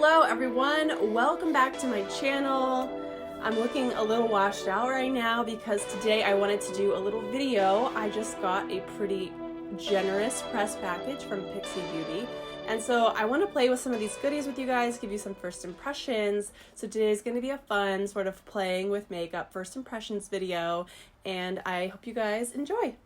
Hello everyone, welcome back to my channel. I'm looking a little washed out right now because today I wanted to do a little video. I just got a pretty generous press package from Pixi Beauty, and so I want to play with some of these goodies with you guys, give you some first impressions. So today's going to be a fun sort of playing with makeup first impressions video, and I hope you guys enjoy.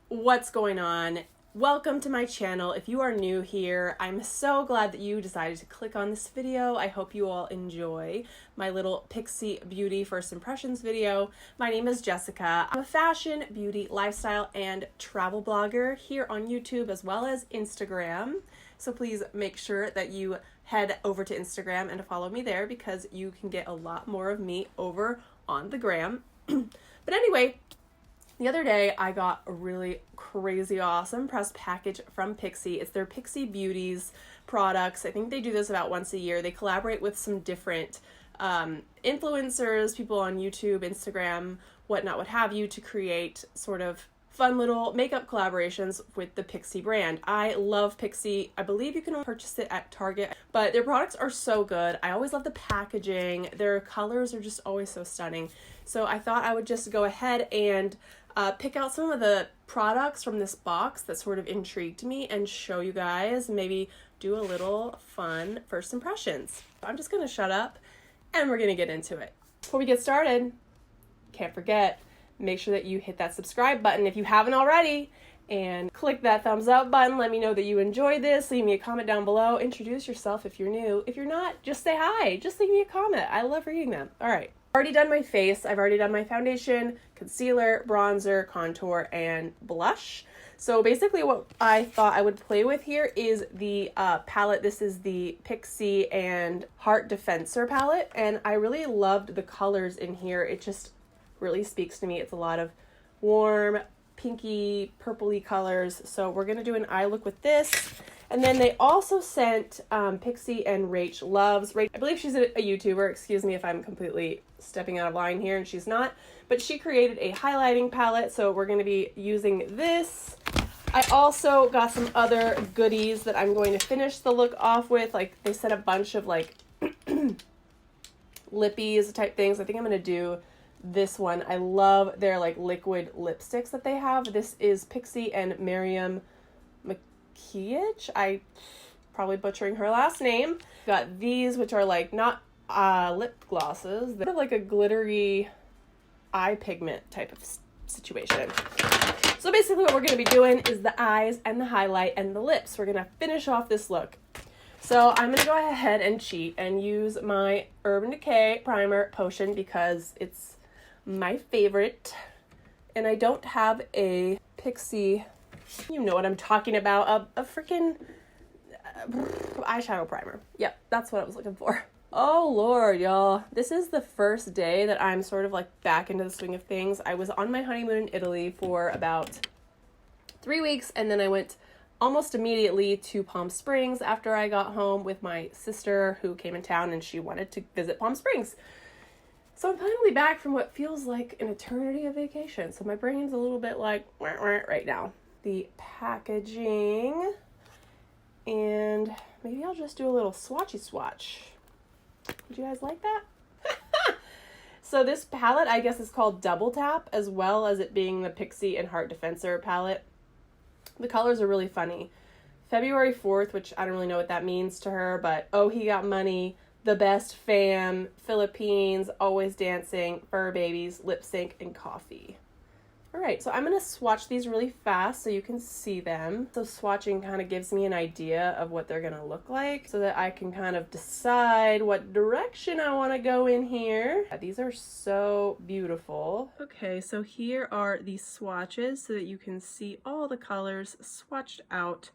What's going on? Welcome to my channel. If you are new here, I'm so glad that you decided to click on this video. I hope you all enjoy my little Pixi Beauty first impressions video. My name is Jessica. I'm a fashion, beauty, lifestyle, and travel blogger here on YouTube as well as Instagram. So please make sure that you head over to Instagram and to follow me there because you can get a lot more of me over on the gram. But anyway, the other day, I got a really crazy awesome press package from Pixi. It's their Pixi Beauties products. I think they do this about once a year. They collaborate with some different influencers, people on YouTube, Instagram, whatnot, what have you, to create sort of fun little makeup collaborations with the Pixi brand. I love Pixi. I believe you can purchase it at Target, but their products are so good. I always love the packaging. Their colors are just always so stunning. So I thought I would just go ahead and pick out some of the products from this box that sort of intrigued me and show you guys, maybe do a little fun first impressions. I'm just gonna shut up and we're gonna get into it. Before we get started, can't forget, make sure that you hit that subscribe button if you haven't already, and click that thumbs up button. Let me know that you enjoyed this. Leave me a comment down below. Introduce yourself if you're new. If you're not, just say hi. Just leave me a comment. I love reading them. All right. Already done my face. I've already done my foundation, concealer, bronzer, contour, and blush. So basically what I thought I would play with here is the palette. This is the Pixi and Heart Defensor palette, and I really loved the colors in here. It just really speaks to me. It's a lot of warm, pinky, purpley colors. So we're gonna do an eye look with this. And then they also sent Pixi and Rach Loves. I believe she's a YouTuber. Excuse me if I'm completely stepping out of line here and she's not. But she created a highlighting palette, so we're going to be using this. I also got some other goodies that I'm going to finish the look off with. Like, they sent a bunch of like lippies type things. I think I'm going to do this one. I love their like liquid lipsticks that they have. This is Pixi and Miriam I probably butchering her last name. Got these, which are like not lip glosses. They're like a glittery eye pigment type of situation. So basically what we're going to be doing is the eyes and the highlight and the lips. We're going to finish off this look. So I'm going to go ahead and cheat and use my Urban Decay Primer Potion because it's my favorite. And I don't have a Pixi, you know what I'm talking about, a freaking eyeshadow primer. Yep, that's what I was looking for. Oh Lord, y'all. This is the first day that I'm sort of like back into the swing of things. I was on my honeymoon in Italy for about 3 weeks, and then I went almost immediately to Palm Springs after I got home with my sister who came in town and she wanted to visit Palm Springs. So I'm finally back from what feels like an eternity of vacation. So my brain's a little bit like right now. The packaging, and maybe I'll just do a little swatchy swatch. Would you guys like that? So this palette, I guess, is called Double Tap, as well as it being the Pixi and Heart Defensor palette. The colors are really funny. February 4th, which I don't really know what that means to her, but oh, he got money, the best fam, Philippines, always dancing, fur babies, lip sync, and coffee. All right, so I'm going to swatch these really fast so you can see them. So swatching kind of gives me an idea of what they're going to look like so that I can kind of decide what direction I want to go in here. These are so beautiful. Okay, so here are the swatches so that you can see all the colors swatched out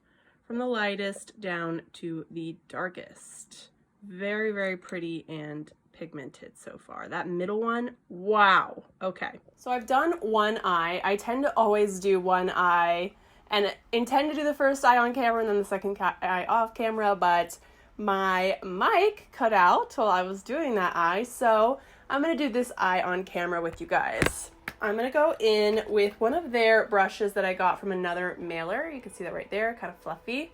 from the lightest down to the darkest. Very, very pretty and pigmented so far. That middle one, wow. Okay, so I've done one eye. I tend to always do one eye and intend to do the first eye on camera and then the second eye off camera, but my mic cut out while I was doing that eye, so I'm gonna do this eye on camera with you guys. I'm gonna go in with one of their brushes that I got from another mailer. You can see that right there, kind of fluffy.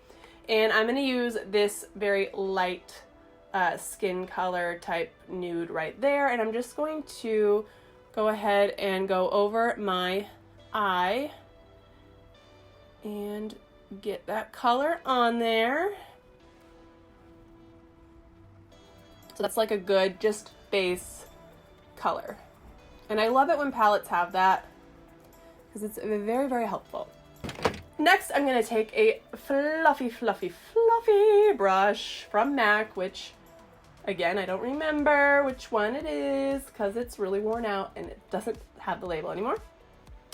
And I'm gonna use this very light skin color type nude right there. And I'm just going to go ahead and go over my eye and get that color on there. So that's like a good just base color. And I love it when palettes have that because it's very, very helpful. Next, I'm going to take a fluffy brush from MAC, which, again, I don't remember which one it is because it's really worn out and it doesn't have the label anymore.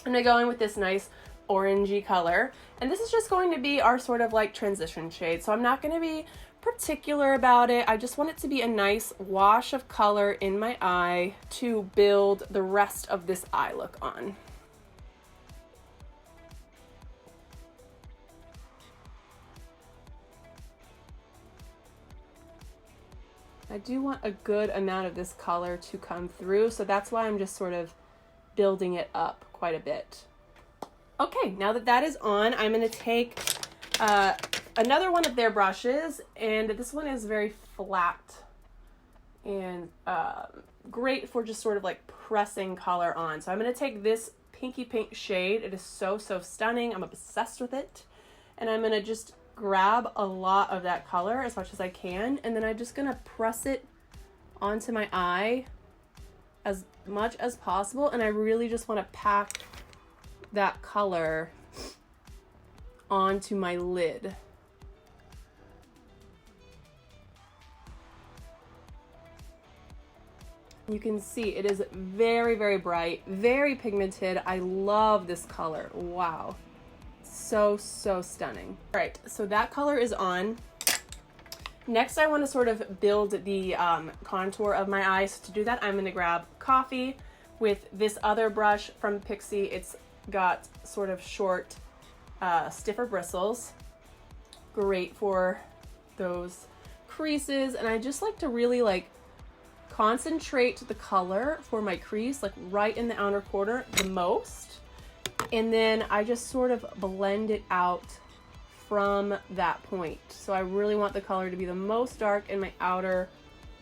I'm going to go in with this nice orangey color, and this is just going to be our sort of like transition shade. So I'm not going to be particular about it. I just want it to be a nice wash of color in my eye to build the rest of this eye look on. I do want a good amount of this color to come through, so that's why I'm just sort of building it up quite a bit. Okay, now that that is on, I'm going to take another one of their brushes, and this one is very flat and great for just sort of like pressing color on. So I'm going to take this pinky pink shade. It is so, so stunning. I'm obsessed with it. And I'm going to just grab a lot of that color as much as I can, and then I'm just going to press it onto my eye as much as possible. And I really just want to pack that color onto my lid. You can see it is very, very bright, very pigmented. I love this color. Wow. So, so stunning. All right, so that color is on. Next, I want to sort of build the contour of my eyes. To do that, I'm going to grab Coffee with this other brush from Pixi. It's got sort of short, stiffer bristles. Great for those creases. And I just like to really like concentrate the color for my crease, like right in the outer corner the most. And then I just sort of blend it out from that point. So I really want the color to be the most dark in my outer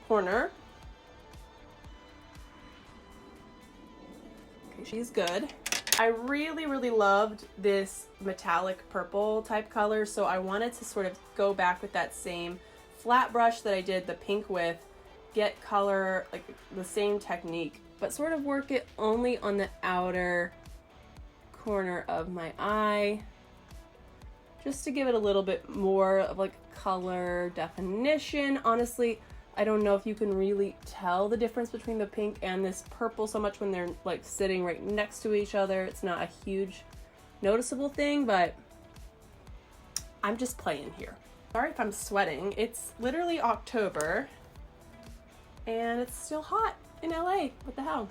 corner. Okay, she's good. I really, really loved this metallic purple type color, so I wanted to sort of go back with that same flat brush that I did the pink with, get color, like the same technique, but sort of work it only on the outer corner of my eye, just to give it a little bit more of like color definition. Honestly, I don't know if you can really tell the difference between the pink and this purple so much when they're like sitting right next to each other. It's not a huge noticeable thing, but I'm just playing here. Sorry if I'm sweating. It's literally October and it's still hot in LA. What the hell?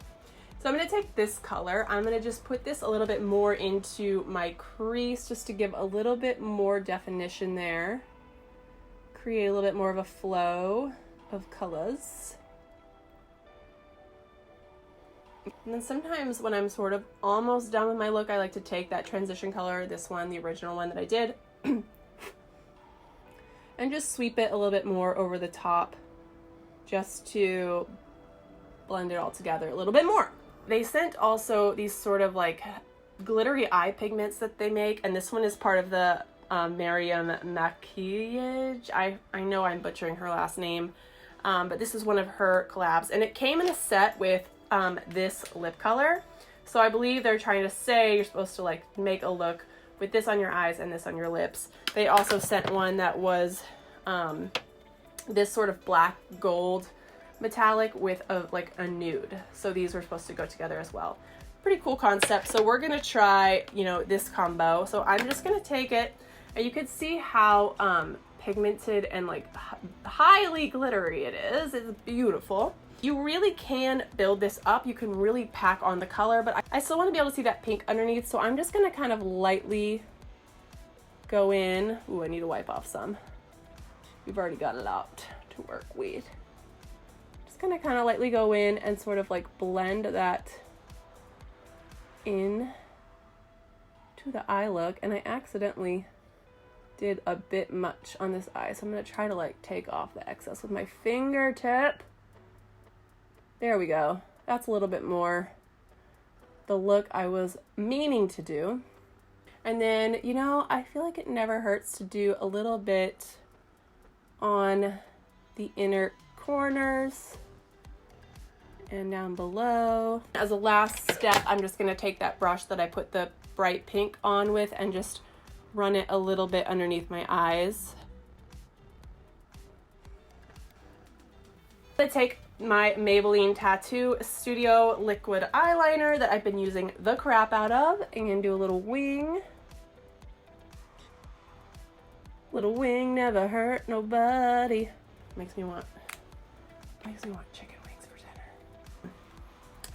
So I'm going to take this color. I'm going to just put this a little bit more into my crease just to give a little bit more definition there. Create a little bit more of a flow of colors. And then sometimes when I'm sort of almost done with my look, I like to take that transition color, this one, the original one that I did, and just sweep it a little bit more over the top just to blend it all together a little bit more. They sent also these sort of like glittery eye pigments that they make, and this one is part of the Miriam Maquillage. I know I'm butchering her last name, but this is one of her collabs, and it came in a set with this lip color. So I believe they're trying to say you're supposed to like make a look with this on your eyes and this on your lips. They also sent one that was this sort of black gold metallic with a nude. So these were supposed to go together as well. Pretty cool concept. So we're gonna try, you know, this combo. So I'm just gonna take it, and you can see how pigmented and like highly glittery it is. It's beautiful. You really can build this up. You can really pack on the color, but I still want to be able to see that pink underneath. So I'm just gonna kind of lightly go in. Ooh, I need to wipe off some. We've already got a lot to work with. Gonna kind of lightly go in and sort of like blend that in to the eye look, and I accidentally did a bit much on this eye, so I'm going to try to like take off the excess with my fingertip. There we go. That's a little bit more the look I was meaning to do. And then, you know, I feel like it never hurts to do a little bit on the inner corners and down below. As a last step, I'm just going to take that brush that I put the bright pink on with and just run it a little bit underneath my eyes. I'm going to take my Maybelline Tattoo Studio liquid eyeliner that I've been using the crap out of and do a little wing. Little wing never hurt nobody. Makes me want chicken wings for dinner.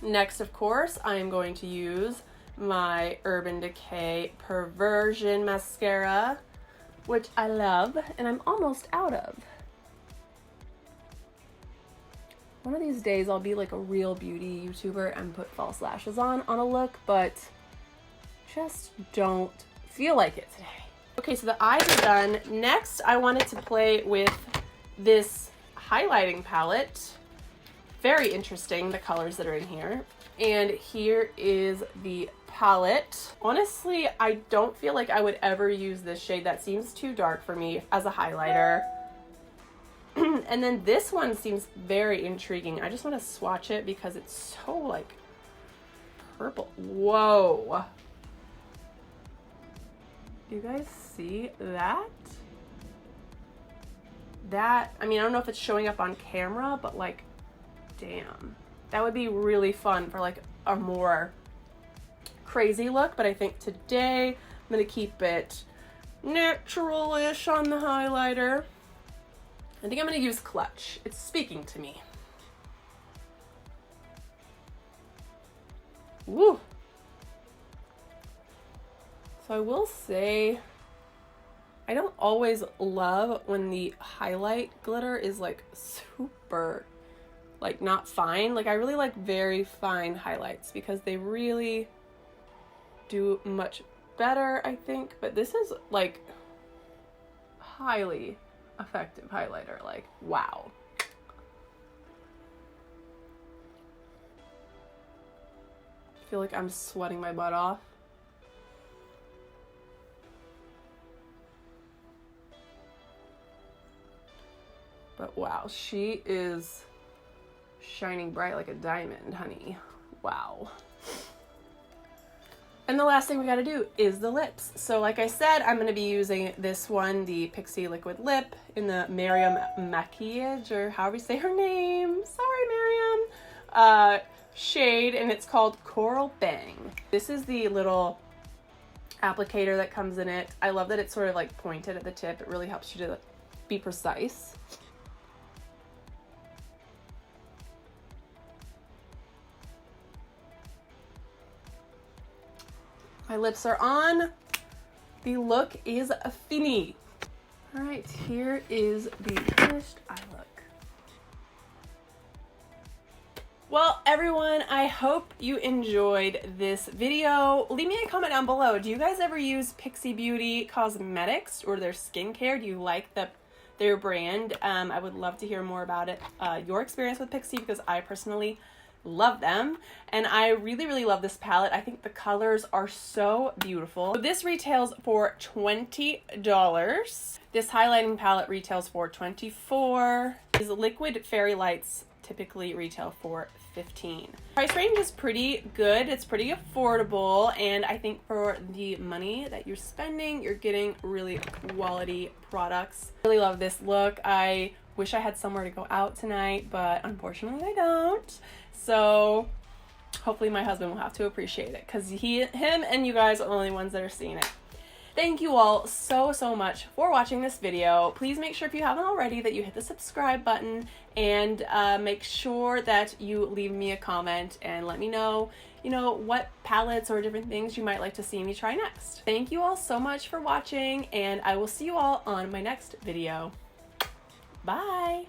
Next, of course, I am going to use my Urban Decay Perversion mascara, which I love and I'm almost out of. One of these days I'll be like a real beauty YouTuber and put false lashes on a look, but just don't feel like it today. Okay, so the eyes are done. Next, I wanted to play with this highlighting palette. Very interesting, the colors that are in here. And here is the palette. Honestly, I don't feel like I would ever use this shade. That seems too dark for me as a highlighter. And then this one seems very intriguing. I just want to swatch it because it's so like purple. Whoa. You guys see that? I mean, I don't know if it's showing up on camera, but like, damn. That would be really fun for like a more crazy look, but I think today I'm gonna keep it natural-ish on the highlighter. I think I'm gonna use Clutch. It's speaking to me. Woo! So I will say, I don't always love when the highlight glitter is like super, like not fine. Like I really like very fine highlights because they really do much better, I think. But this is like highly effective highlighter, like wow. I feel like I'm sweating my butt off. But wow, she is shining bright like a diamond, honey. Wow. And the last thing we gotta do is the lips. So like I said, I'm gonna be using this one, the Pixie Liquid Lip in the Miriam Maquillage, or however you say her name. Sorry, Miriam. Shade, and it's called Coral Bang. This is the little applicator that comes in it. I love that it's sort of like pointed at the tip. It really helps you to be precise. My lips are on. The look is fini. All right, here is the finished eye look. Well, everyone, I hope you enjoyed this video. Leave me a comment down below. Do you guys ever use Pixi Beauty Cosmetics or their skincare? Do you like their brand? I would love to hear more about it, your experience with Pixi, because I personally love them, and I really love this palette. I think the colors are so beautiful. So this retails for $20. This highlighting palette retails for $24. These liquid fairy lights typically retail for $15. Price range is pretty good. It's pretty affordable, and I think for the money that you're spending, you're getting really quality products. Really love this look. I wish I had somewhere to go out tonight, but unfortunately I don't. So hopefully my husband will have to appreciate it, because him and you guys are the only ones that are seeing it. Thank you all so much for watching this video. Please make sure, if you haven't already, that you hit the subscribe button, and make sure that you leave me a comment and let me know, what palettes or different things you might like to see me try next. Thank you all so much for watching, and I will see you all on my next video. Bye!